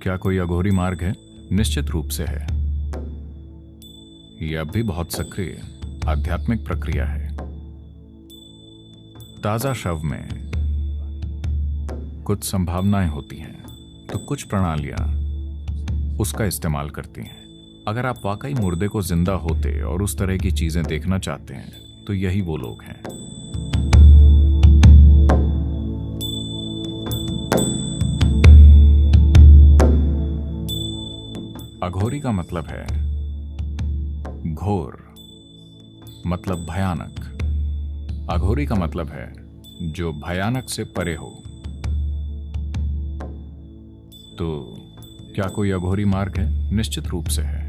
क्या कोई अघोरी मार्ग है? निश्चित रूप से है। यह अब भी बहुत सक्रिय आध्यात्मिक प्रक्रिया है। ताजा शव में कुछ संभावनाएं होती हैं, तो कुछ प्रणालियां उसका इस्तेमाल करती हैं। अगर आप वाकई मुर्दे को जिंदा होते और उस तरह की चीजें देखना चाहते हैं, तो यही वो लोग हैं। अघोरी का मतलब है घोर, मतलब भयानक। अघोरी का मतलब है जो भयानक से परे हो। तो क्या कोई अघोरी मार्ग है? निश्चित रूप से है।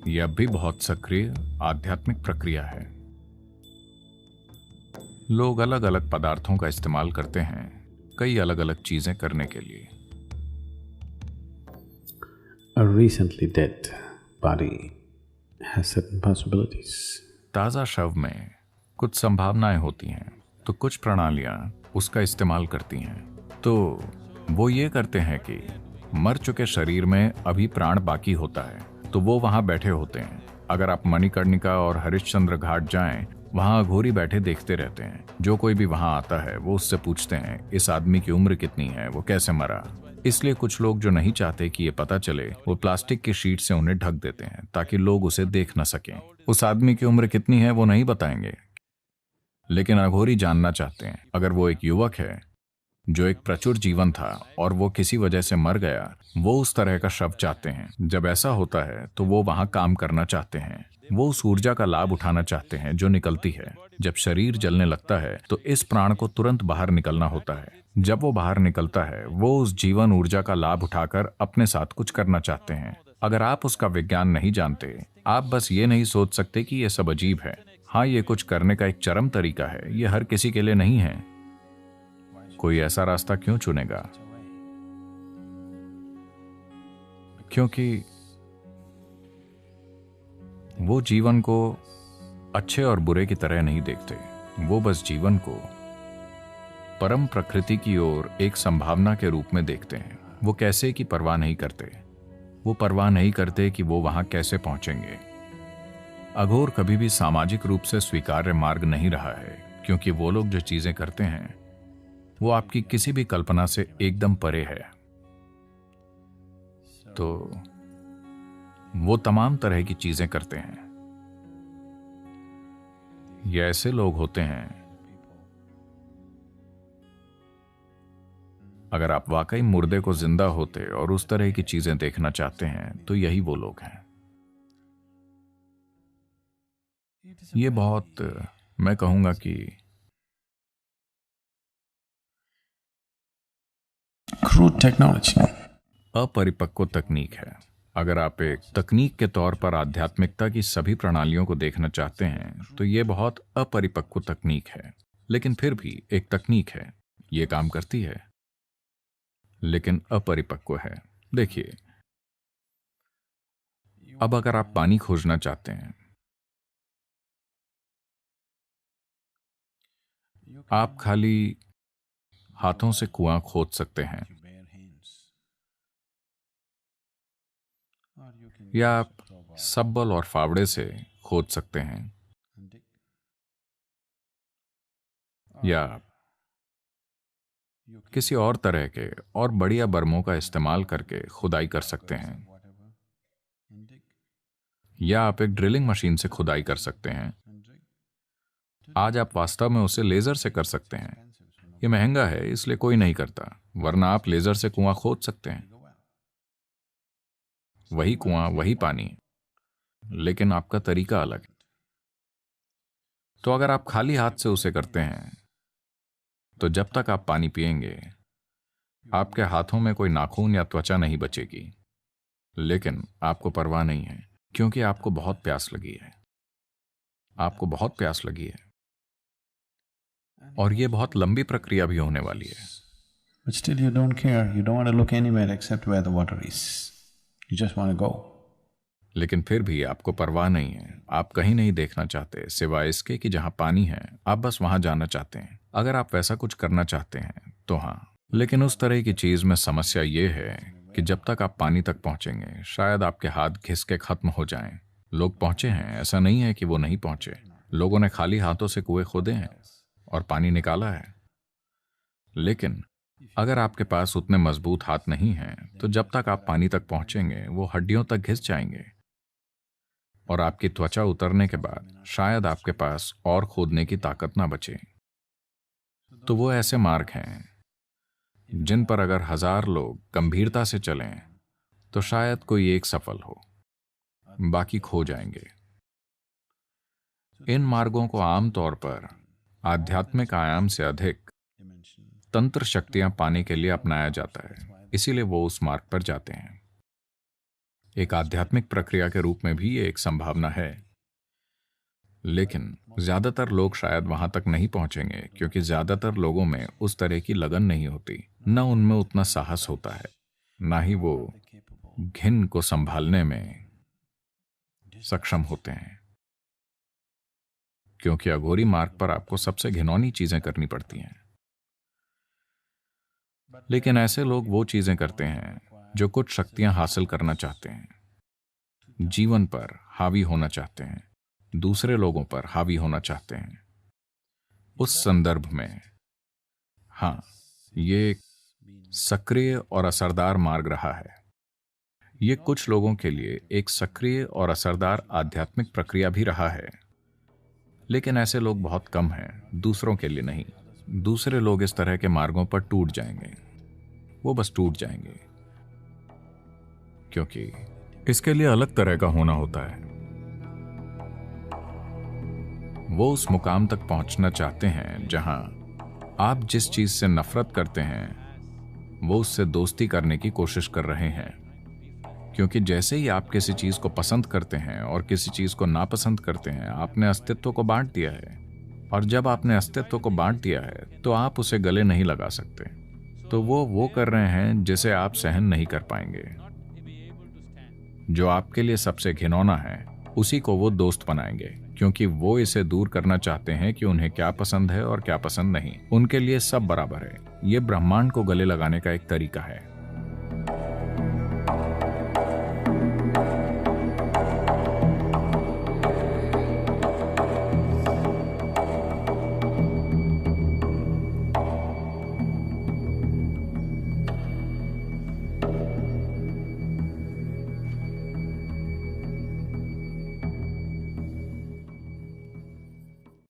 यह अब भी बहुत सक्रिय आध्यात्मिक प्रक्रिया है। लोग अलग अलग पदार्थों का इस्तेमाल करते हैं कई अलग अलग चीजें करने के लिए। A recently dead body has certain possibilities. ताजा शव में कुछ संभावनाएं होती हैं, तो कुछ प्रणालियां उसका इस्तेमाल करती हैं। तो वो ये करते हैं कि मर चुके शरीर में अभी प्राण बाकी होता है, तो वो वहां बैठे होते हैं। अगर आप मणिकर्णिका और हरिश्चंद्र घाट जाएं, वहां अघोरी बैठे देखते रहते हैं। जो कोई भी वहां आता है वो उससे पूछते हैं इस आदमी की उम्र कितनी है, वो कैसे मरा। इसलिए कुछ लोग जो नहीं चाहते कि ये पता चले, वो प्लास्टिक की शीट से उन्हें ढक देते हैं ताकि लोग उसे देख न सकें। उस आदमी की उम्र कितनी है वो नहीं बताएंगे, लेकिन अघोरी जानना चाहते हैं। अगर वो एक युवक है जो एक प्रचुर जीवन था और वो किसी वजह से मर गया, वो उस तरह का शव चाहते हैं। जब ऐसा होता है तो वो वहां काम करना चाहते हैं। वो उस ऊर्जा का लाभ उठाना चाहते हैं जो निकलती है। जब शरीर जलने लगता है तो इस प्राण को तुरंत बाहर निकलना होता है। जब वो बाहर निकलता है, वो उस जीवन ऊर्जा का लाभ उठाकर अपने साथ कुछ करना चाहते हैं। अगर आप उसका विज्ञान नहीं जानते, आप बस ये नहीं सोच सकते कि ये सब अजीब है। हाँ, ये कुछ करने का एक चरम तरीका है। ये हर किसी के लिए नहीं है। कोई ऐसा रास्ता क्यों चुनेगा? क्योंकि वो जीवन को अच्छे और बुरे की तरह नहीं देखते। वो बस जीवन को परम प्रकृति की ओर एक संभावना के रूप में देखते हैं। वो कैसे की परवाह नहीं करते। वो परवाह नहीं करते कि वो वहां कैसे पहुंचेंगे। अघोर कभी भी सामाजिक रूप से स्वीकार्य मार्ग नहीं रहा है, क्योंकि वो लोग जो चीजें करते हैं वो आपकी किसी भी कल्पना से एकदम परे है। तो वो तमाम तरह की चीजें करते हैं। ये ऐसे लोग होते हैं, अगर आप वाकई मुर्दे को जिंदा होते और उस तरह की चीजें देखना चाहते हैं, तो यही वो लोग हैं। ये बहुत, मैं कहूंगा कि Crude technology. अपरिपक्व तकनीक है। अगर आप एक तकनीक के तौर पर आध्यात्मिकता की सभी प्रणालियों को देखना चाहते हैं, तो ये बहुत अपरिपक्व तकनीक है। लेकिन फिर भी एक तकनीक है, ये काम करती है, लेकिन अपरिपक्व है। देखिए, अब अगर आप पानी खोजना चाहते हैं, आप खाली हाथों से कुआं खोद सकते हैं, या आप सब्बल और फावड़े से खोद सकते हैं, या किसी और तरह के और बढ़िया बर्मों का इस्तेमाल करके खुदाई कर सकते हैं, या आप एक ड्रिलिंग मशीन से खुदाई कर सकते हैं। आज आप वास्तव में उसे लेजर से कर सकते हैं। ये महंगा है, इसलिए कोई नहीं करता, वरना आप लेजर से कुआं खोद सकते हैं। वही कुआं, वही पानी, लेकिन आपका तरीका अलग है। तो अगर आप खाली हाथ से उसे करते हैं, तो जब तक आप पानी पिएंगे, आपके हाथों में कोई नाखून या त्वचा नहीं बचेगी। लेकिन आपको परवाह नहीं है, क्योंकि आपको बहुत प्यास लगी है। आपको बहुत प्यास लगी है, और ये बहुत लंबी प्रक्रिया भी होने वाली है। But still you don't care, you don't want to look anywhere except where the water is. You just want to go. लेकिन फिर भी आपको परवाह नहीं है। आप कहीं नहीं देखना चाहते सिवाय इसके कि जहां पानी है। आप बस वहां जाना चाहते हैं। अगर आप वैसा कुछ करना चाहते हैं, तो हाँ, लेकिन उस तरह की चीज में समस्या ये है कि जब तक आप पानी तक पहुंचेंगे शायद आपके हाथ घिस के खत्म हो जाएं। लोग पहुंचे हैं, ऐसा नहीं है कि वो नहीं पहुंचे। लोगों ने खाली हाथों से कुएं खोदे हैं और पानी निकाला है। लेकिन अगर आपके पास उतने मजबूत हाथ नहीं हैं तो जब तक आप पानी तक पहुंचेंगे वो हड्डियों तक घिस जाएंगे और आपकी त्वचा उतरने के बाद शायद आपके पास और खोदने की ताकत ना बचे। तो वो ऐसे मार्ग हैं जिन पर अगर 1000 लोग गंभीरता से चलें तो शायद कोई एक सफल हो, बाकी खो जाएंगे। इन मार्गों को आमतौर पर आध्यात्मिक आयाम से अधिक तंत्र शक्तियां पाने के लिए अपनाया जाता है, इसीलिए वो उस मार्ग पर जाते हैं। एक आध्यात्मिक प्रक्रिया के रूप में भी ये एक संभावना है, लेकिन ज्यादातर लोग शायद वहां तक नहीं पहुंचेंगे क्योंकि ज्यादातर लोगों में उस तरह की लगन नहीं होती, न उनमें उतना साहस होता है, ना ही वो घिन को संभालने में सक्षम होते हैं। क्योंकि अघोरी मार्ग पर आपको सबसे घिनौनी चीजें करनी पड़ती हैं। लेकिन ऐसे लोग वो चीजें करते हैं जो कुछ शक्तियां हासिल करना चाहते हैं, जीवन पर हावी होना चाहते हैं, दूसरे लोगों पर हावी होना चाहते हैं। उस संदर्भ में हाँ, ये एक सक्रिय और असरदार मार्ग रहा है। ये कुछ लोगों के लिए एक सक्रिय और असरदार आध्यात्मिक प्रक्रिया भी रहा है, लेकिन ऐसे लोग बहुत कम हैं, दूसरों के लिए नहीं। दूसरे लोग इस तरह के मार्गों पर टूट जाएंगे, वो बस टूट जाएंगे, क्योंकि इसके लिए अलग तरह का होना होता है। वो उस मुकाम तक पहुंचना चाहते हैं जहां आप जिस चीज से नफरत करते हैं वो उससे दोस्ती करने की कोशिश कर रहे हैं। क्योंकि जैसे ही आप किसी चीज को पसंद करते हैं और किसी चीज को नापसंद करते हैं, आपने अस्तित्व को बांट दिया है। और जब आपने अस्तित्व को बांट दिया है तो आप उसे गले नहीं लगा सकते। तो वो कर रहे हैं जिसे आप सहन नहीं कर पाएंगे। जो आपके लिए सबसे घिनौना है उसी को वो दोस्त बनाएंगे, क्योंकि वो इसे दूर करना चाहते हैं कि उन्हें क्या पसंद है और क्या पसंद नहीं। उनके लिए सब बराबर है। ये ब्रह्मांड को गले लगाने का एक तरीका है।